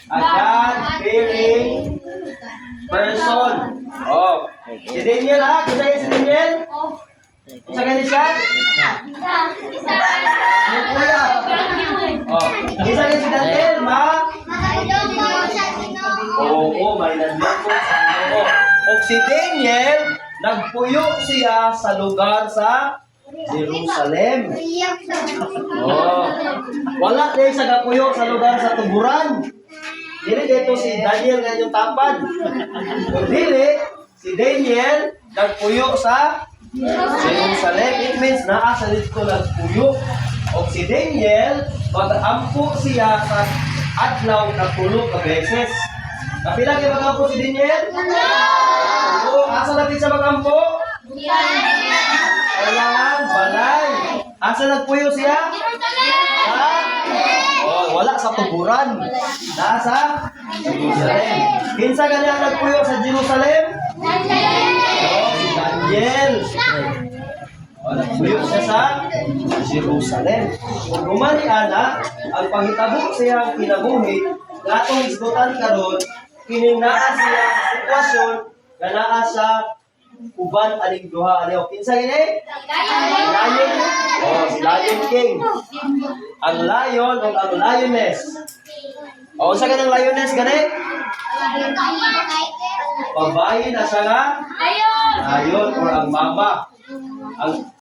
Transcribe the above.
A God-fearing person. Oh. Si Daniel ha? Kung sa'yo si Daniel? Kung sa'yo siya? Yung kuya. Oh. Kung sa'yo si Daniel, Oo, may nandito sa Ginoo. O si Daniel, nagpuyo siya sa lugar sa Jerusalem. Oh. Wala din sa gapuyo sa lugar sa tuburan. Dili dito si Daniel nga yung tapad. Kung dili, si Daniel nagpuyo sa Jerusalem. It means naa sa dito nagpuyo. O si Daniel, mag-ampo siya sa adlaw na 10 ka beses. Kapila kayo mag-ampo si Daniel? Oo, asa natin sa mag-ampo? Kailangan balay. Asa nagpuyo siya? Wala sa tuburan. Nasa Jerusalem. Kinsa ganyan nagpuyo sa Jerusalem? Si Daniel. Nagpuyo siya sa Jerusalem. Kung umali ana, ang panghitabo siya ang kinabuhi, natong isgutan karon, kininaa siya sa sitwasyon, ganaa sa uban aning duha ano. Kinsa gini? Lion. Si Lion King. Ang lion o ang lioness. Sa ganang lioness gani? Babae na siya nga lion o ang mama.